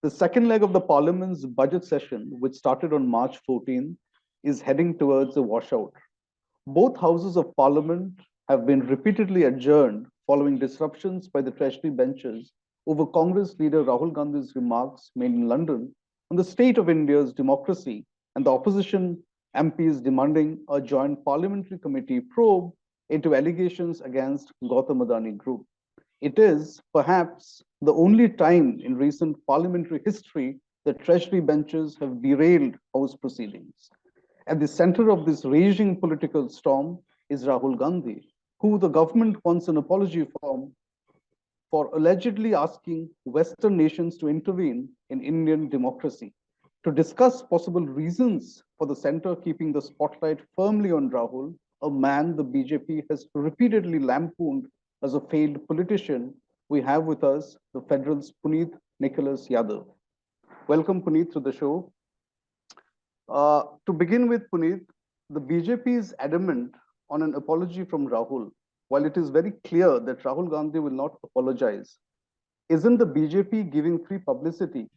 The second leg of the Parliament's budget session, which started on March 14, is heading towards a washout. Both houses of Parliament have been repeatedly adjourned following disruptions by the Treasury benches over Congress leader Rahul Gandhi's remarks made in London on the state of India's democracy and the opposition MPs demanding a joint parliamentary committee probe into allegations against Gautam Adani Group. It is perhaps the only time in recent parliamentary history that Treasury benches have derailed House proceedings. At the center of this raging political storm is Rahul Gandhi, who the government wants an apology for allegedly asking Western nations to intervene in Indian democracy. To discuss possible reasons for the center keeping the spotlight firmly on Rahul, a man the BJP has repeatedly lampooned as a failed politician, we have with us the Federal's Puneet Nicholas Yadav. Welcome, Puneet, to the show. To begin with, Puneet, the BJP is adamant on an apology from Rahul. While it is very clear that Rahul Gandhi will not apologize, isn't the BJP giving free publicity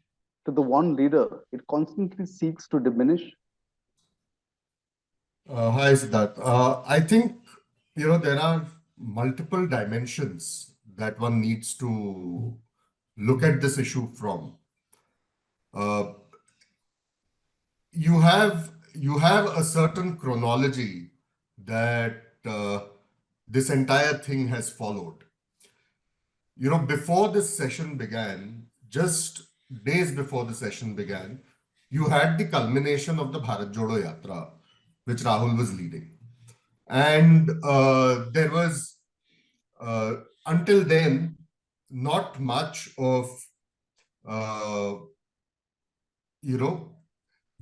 to the one leader it constantly seeks to diminish? Hi, Siddharth. I think, there are multiple dimensions that one needs to look at this issue from. Uh, you have a certain chronology that this entire thing has followed. Before this session began, just days before the session began, you had the culmination of the Bharat Jodo Yatra, which Rahul was leading. And there was, until then, not much of,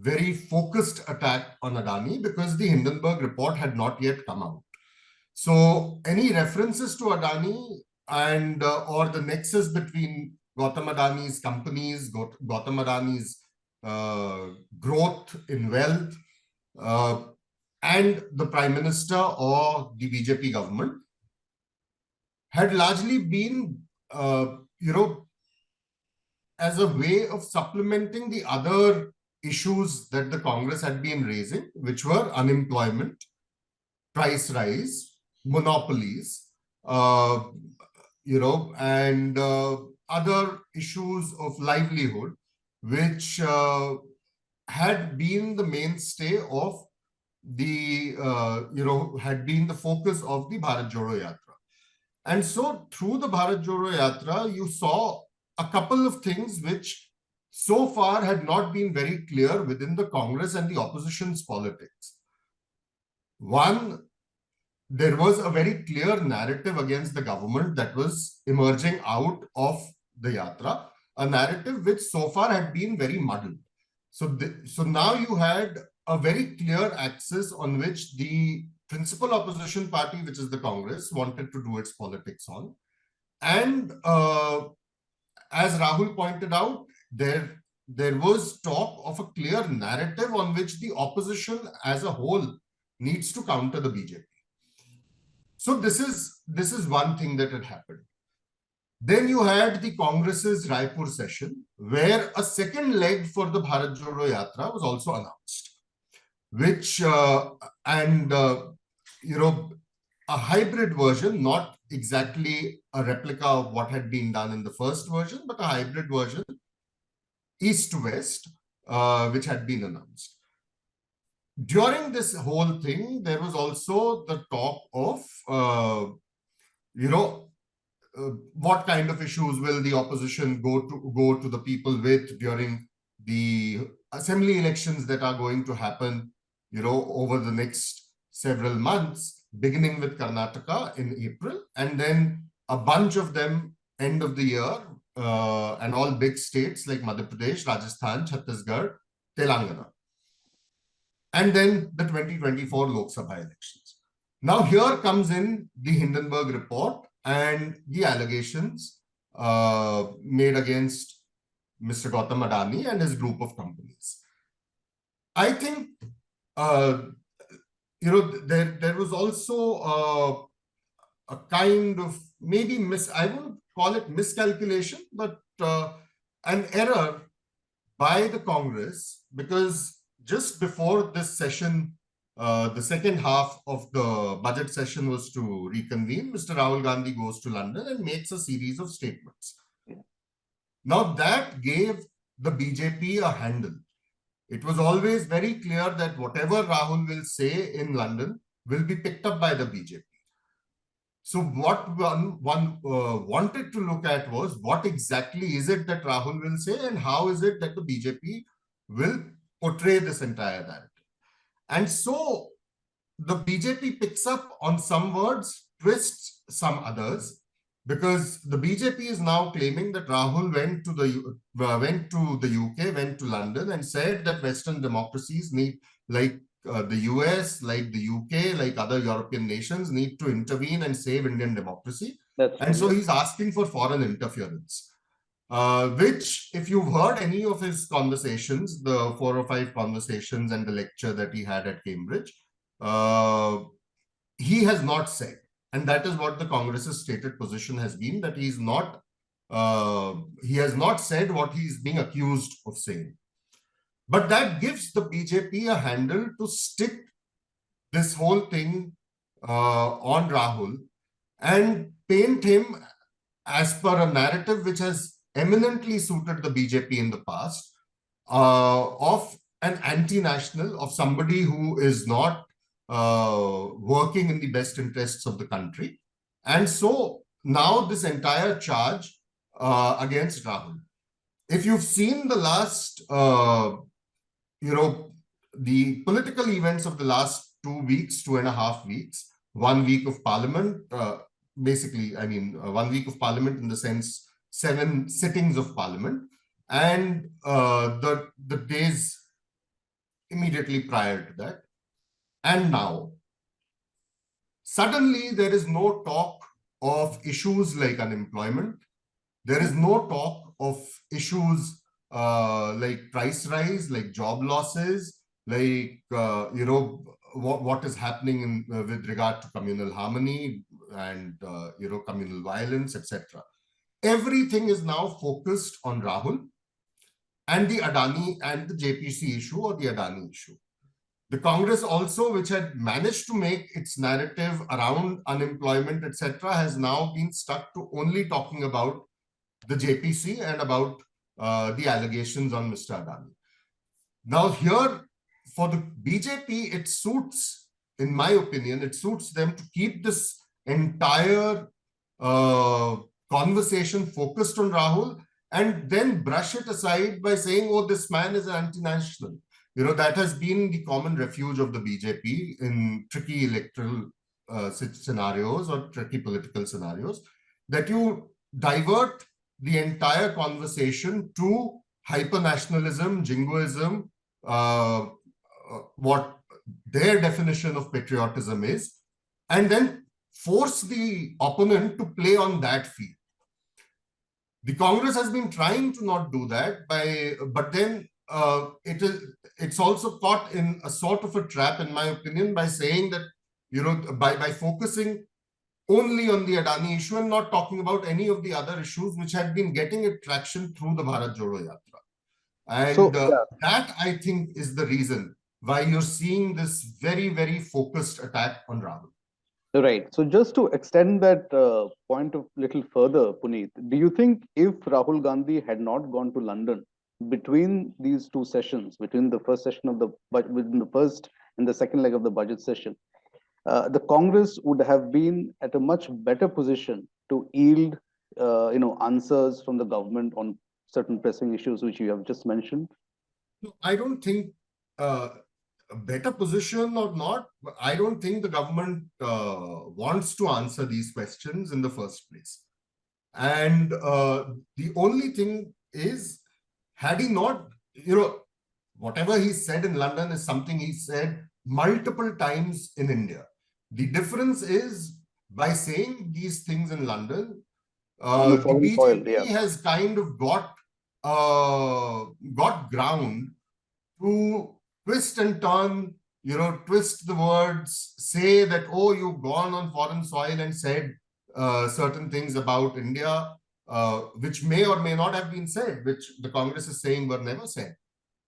very focused attack on Adani because the Hindenburg report had not yet come out. So any references to Adani and or the nexus between Gautam Adani's companies, Gautam Adani's growth in wealth, and the Prime Minister or the BJP government had largely been, as a way of supplementing the other issues that the Congress had been raising, which were unemployment, price rise, monopolies, and other issues of livelihood, which had been the mainstay of the, had been the focus of the Bharat Jodo Yatra. And so through the Bharat Jodo Yatra, you saw a couple of things which so far had not been very clear within the Congress and the opposition's politics. One, there was a very clear narrative against the government that was emerging out of the Yatra, a narrative which so far had been very muddled. So now you had a very clear axis on which the principal opposition party, which is the Congress, wanted to do its politics on. And as Rahul pointed out, there was talk of a clear narrative on which the opposition as a whole needs to counter the BJP. So this is one thing that had happened. Then you had the Congress's Raipur session, where a second leg for the Bharat Jodo Yatra was also announced, which a hybrid version, not exactly a replica of what had been done in the first version, but a hybrid version, east to west, which had been announced. During this whole thing, there was also the talk of, what kind of issues will the opposition go to the people with during the assembly elections that are going to happen, over the next several months, beginning with Karnataka in April, and then a bunch of them end of the year, and all big states like Madhya Pradesh, Rajasthan, Chhattisgarh, Telangana. And then the 2024 Lok Sabha elections. Now here comes in the Hindenburg report and the allegations made against Mr. Gautam Adani and his group of companies. I think, there was also a kind of maybe I wouldn't call it miscalculation, but an error by the Congress, because just before this session, the second half of the budget session was to reconvene, Mr. Rahul Gandhi goes to London and makes a series of statements. Now that gave the BJP a handle. It was always very clear that whatever Rahul will say in London will be picked up by the BJP. So what one wanted to look at was what exactly is it that Rahul will say and how is it that the BJP will portray this entire narrative. And so the BJP picks up on some words, twists some others, because the BJP is now claiming that Rahul went to the UK, went to London, and said that Western democracies need, like the US, like the UK, like other European nations, need to intervene and save Indian democracy. And so he's asking for foreign interference. Which, if you've heard any of his conversations, the 4 or 5 conversations and the lecture that he had at Cambridge, he has not said. And that is what the Congress's stated position has been, that he has not said what he's being accused of saying. But that gives the BJP a handle to stick this whole thing on Rahul and paint him as per a narrative which has eminently suited the BJP in the past, of an anti-national, of somebody who is not working in the best interests of the country. And so now this entire charge against Rahul. If you've seen the last, the political events of the last 2 weeks, 2.5 weeks, 1 week of Parliament, basically, 1 week of Parliament in the sense 7 sittings of Parliament, and the days immediately prior to that. And now, suddenly there is no talk of issues like unemployment. There is no talk of issues like price rise, like job losses, like, what is happening with regard to communal harmony and, communal violence, etc. Everything is now focused on Rahul and the Adani and the JPC issue or the Adani issue. The Congress also, which had managed to make its narrative around unemployment, etc., has now been stuck to only talking about the JPC and about the allegations on Mr. Adani. Now here, for the BJP, it suits, in my opinion, it suits them to keep this entire conversation focused on Rahul and then brush it aside by saying, oh, this man is anti-national. That has been the common refuge of the BJP in tricky electoral scenarios or tricky political scenarios, that you divert the entire conversation to hyper-nationalism, jingoism, what their definition of patriotism is, and then force the opponent to play on that field. The Congress has been trying to not do that, but then it's also caught in a sort of a trap, in my opinion, by saying that, by focusing only on the Adani issue and not talking about any of the other issues which had been getting a traction through the Bharat Jodo Yatra. And that, I think, is the reason why you're seeing this very, very focused attack on Rahul. Right. So just to extend that point a little further, Puneet, do you think if Rahul Gandhi had not gone to London between these 2 sessions, between the first session of within the first and the second leg of the budget session, the Congress would have been at a much better position to yield, answers from the government on certain pressing issues which you have just mentioned? No, I don't think a better position or not. I don't think the government wants to answer these questions in the first place. And the only thing is, had he not, whatever he said in London is something he said multiple times in India. The difference is, by saying these things in London, the BJP has kind of got ground to twist and turn, twist the words, say that, oh, you've gone on foreign soil and said certain things about India, which may or may not have been said, which the Congress is saying were never said.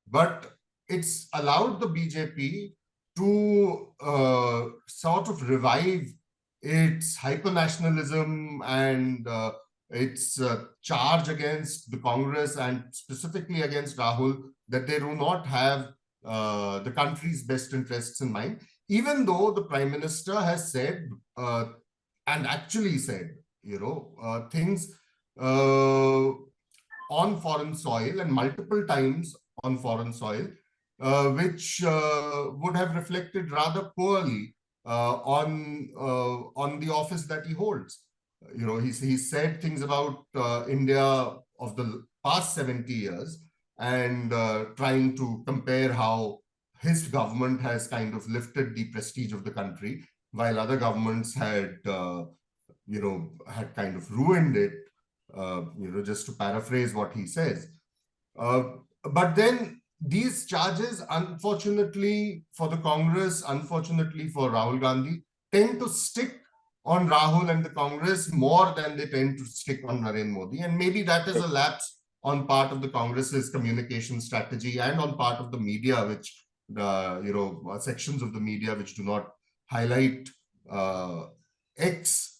But it's allowed the BJP to sort of revive its hyper-nationalism and its charge against the Congress and specifically against Rahul, that they do not have the country's best interests in mind, even though the Prime Minister has said and actually said, things on foreign soil and multiple times on foreign soil, which would have reflected rather poorly on the office that he holds. He said things about India of the past 70 years and trying to compare how his government has kind of lifted the prestige of the country, while other governments had, had kind of ruined it, just to paraphrase what he says. But then these charges, unfortunately for the Congress, unfortunately for Rahul Gandhi, tend to stick on Rahul and the Congress more than they tend to stick on Narendra Modi. And maybe that is a lapse on part of the Congress's communication strategy and on part of the media, which, sections of the media which do not highlight X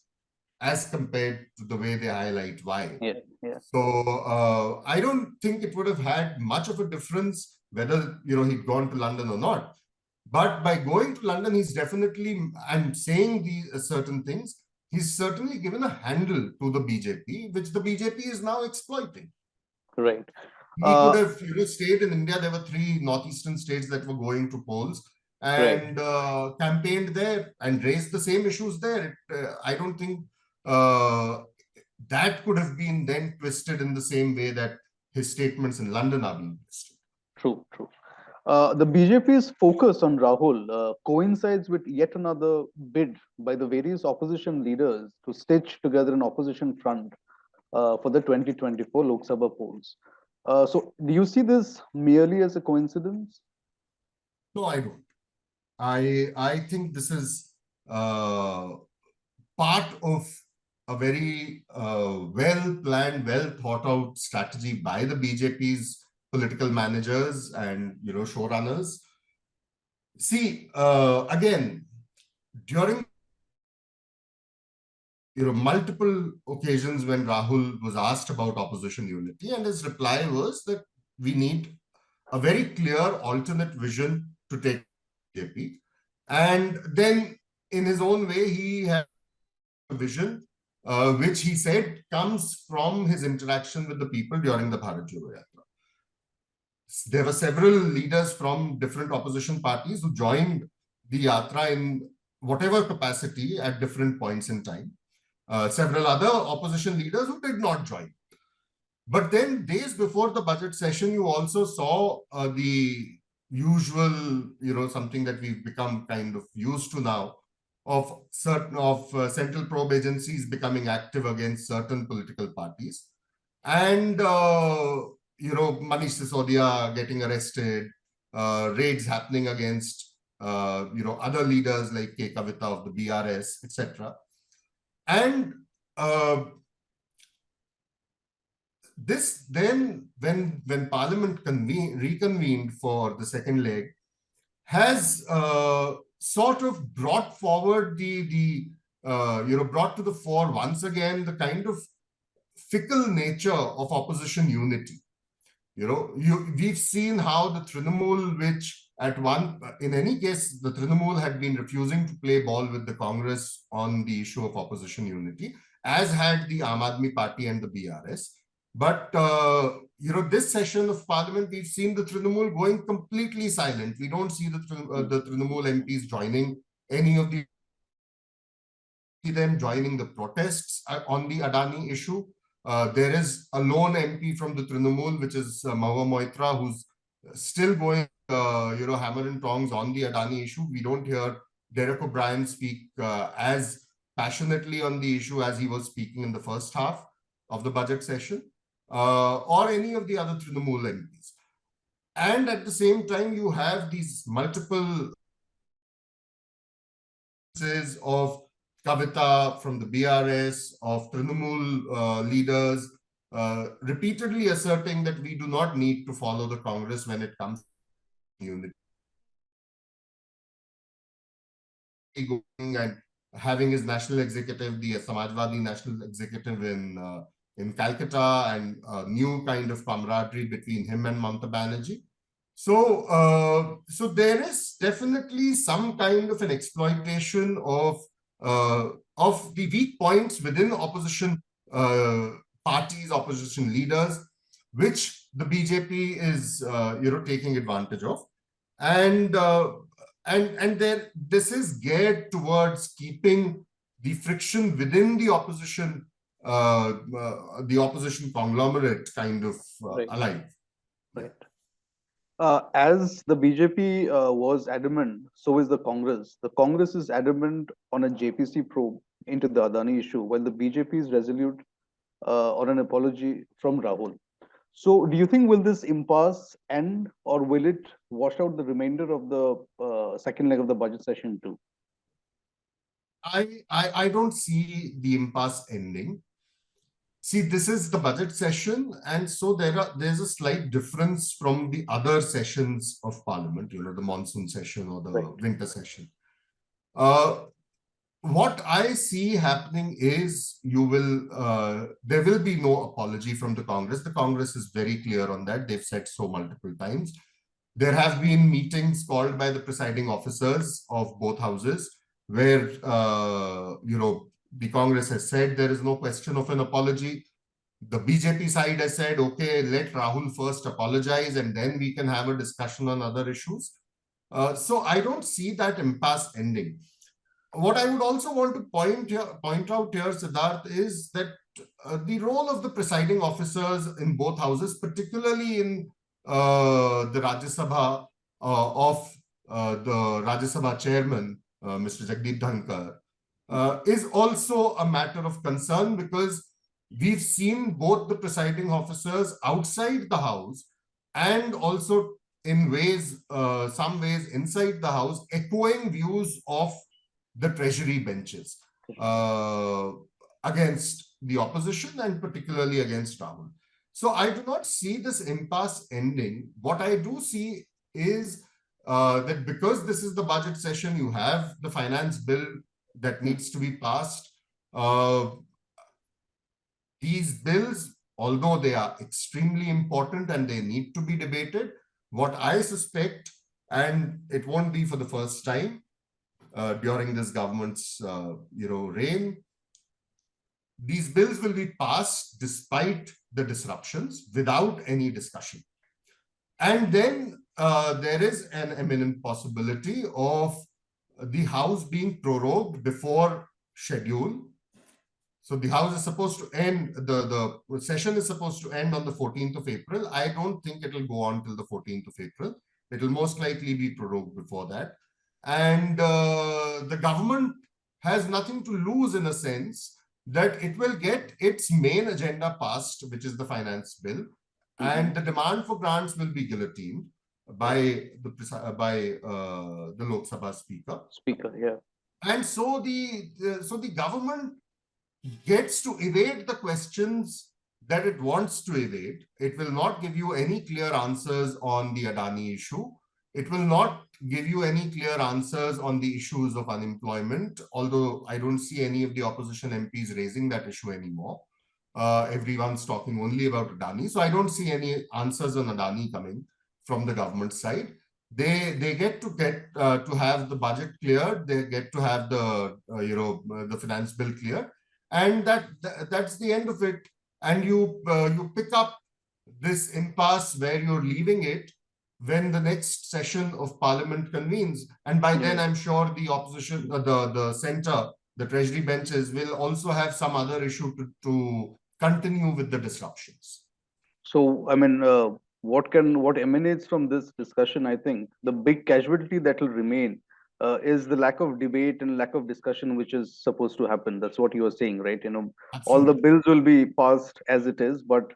as compared to the way they highlight Y. Yeah. So I don't think it would have had much of a difference whether, he'd gone to London or not. But by going to London, he's definitely, and saying these certain things, he's certainly given a handle to the BJP, which the BJP is now exploiting. Right. He could have, stayed in India. There were 3 northeastern states that were going to polls and campaigned there and raised the same issues there. I don't think that could have been then twisted in the same way that his statements in London are being twisted. True. The BJP's focus on Rahul coincides with yet another bid by the various opposition leaders to stitch together an opposition front for the 2024 Lok Sabha polls. So do you see this merely as a coincidence? No, I don't. I think this is part of a very well-planned, well-thought-out strategy by the BJP's political managers and, showrunners. See, again, during multiple occasions when Rahul was asked about opposition unity, and his reply was that we need a very clear alternate vision to take BJP. And then in his own way, he had a vision which he said comes from his interaction with the people during the Bharat Jodo Yatra. There were several leaders from different opposition parties who joined the Yatra in whatever capacity at different points in time. Several other opposition leaders who did not join. But then days before the budget session, you also saw the usual, something that we've become kind of used to now, of central probe agencies becoming active against certain political parties. And, Manish Sisodia getting arrested, raids happening against, other leaders like K. Kavita of the BRS, etc. And this then, when Parliament reconvened for the second leg, has sort of brought forward brought to the fore once again the kind of fickle nature of opposition unity. We've seen how the Trinamool, which in any case, the Trinamool had been refusing to play ball with the Congress on the issue of opposition unity, as had the Aam Aadmi Party and the BRS. But, this session of Parliament, we've seen the Trinamool going completely silent. We don't see the Trinamool MPs joining any of them joining the protests on the Adani issue. There is a lone MP from the Trinamool, which is Mahua Moitra, who's still going, hammer and tongs on the Adani issue. We don't hear Derek O'Brien speak as passionately on the issue as he was speaking in the first half of the budget session, or any of the other Trinamool MPs. And at the same time, you have these multiple of Kavita from the BRS, of Trinamool leaders, repeatedly asserting that we do not need to follow the Congress when it comes to unity. Going and having his national executive, the Samajwadi national executive in Calcutta, and a new kind of camaraderie between him and Mamata Banerjee. So there is definitely some kind of an exploitation of the weak points within opposition parties, opposition leaders, which the BJP is taking advantage of, and there this is geared towards keeping the friction within the opposition conglomerate kind of alive. Right. As the BJP was adamant, so is the Congress. The Congress is adamant on a JPC probe into the Adani issue, while the BJP is resolute on an apology from Rahul. So, do you think will this impasse end, or will it wash out the remainder of the second leg of the budget session too? I don't see the impasse ending. See, this is the budget session, and so there's a slight difference from the other sessions of Parliament, the monsoon session or the winter session. What I see happening is there will be no apology from the Congress. The Congress is very clear on that. They've said so multiple times. There have been meetings called by the presiding officers of both houses where, the Congress has said there is no question of an apology. The BJP side has said, okay, let Rahul first apologize and then we can have a discussion on other issues. So I don't see that impasse ending. What I would also want to point out here, Siddharth, is that the role of the presiding officers in both houses, particularly in the Rajya Sabha of the Rajya Sabha chairman, Mr. Jagdeep Dhankar, is also a matter of concern, because we've seen both the presiding officers outside the house and also in some ways inside the house, echoing views of the treasury benches against the opposition and particularly against Rahul. So I do not see this impasse ending. What I do see is that because this is the budget session, you have the finance bill that needs to be passed. These bills, although they are extremely important and they need to be debated, what I suspect, and it won't be for the first time during this government's reign, these bills will be passed despite the disruptions, without any discussion. And then there is an imminent possibility of the House being prorogued before schedule. So the House is supposed to end, the session is supposed to end on the 14th of April. I don't think it will go on till the 14th of April. It will most likely be prorogued before that. And the government has nothing to lose, in a sense, that it will get its main agenda passed, which is the finance bill, and the demand for grants will be guillotined by the Lok Sabha Speaker. And so the government gets to evade the questions that it wants to evade. It will not give you any clear answers on the Adani issue. It will not give you any clear answers on the issues of unemployment, although I don't see any of the opposition MPs raising that issue anymore. Everyone's talking only about Adani. So I don't see any answers on Adani coming from the government side. They get to have the budget cleared. They get to have the finance bill cleared, and that's the end of it. And you pick up this impasse where you're leaving it when the next session of Parliament convenes, and by then I'm sure the opposition, the centre, the treasury benches will also have some other issue to continue with the disruptions. So, I mean, what emanates from this discussion, I think the big casualty that will remain is the lack of debate and lack of discussion, which is supposed to happen. That's what you are saying, right? All the bills will be passed as it is, but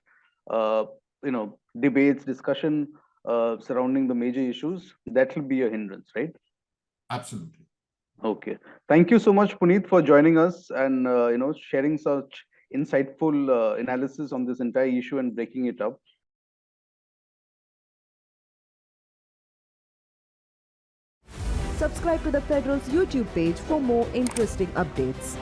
debates, discussion surrounding the major issues, that will be a hindrance, right? Absolutely. Okay. Thank you so much, Puneet, for joining us and sharing such insightful analysis on this entire issue and breaking it up. Subscribe to the Federal's YouTube page for more interesting updates.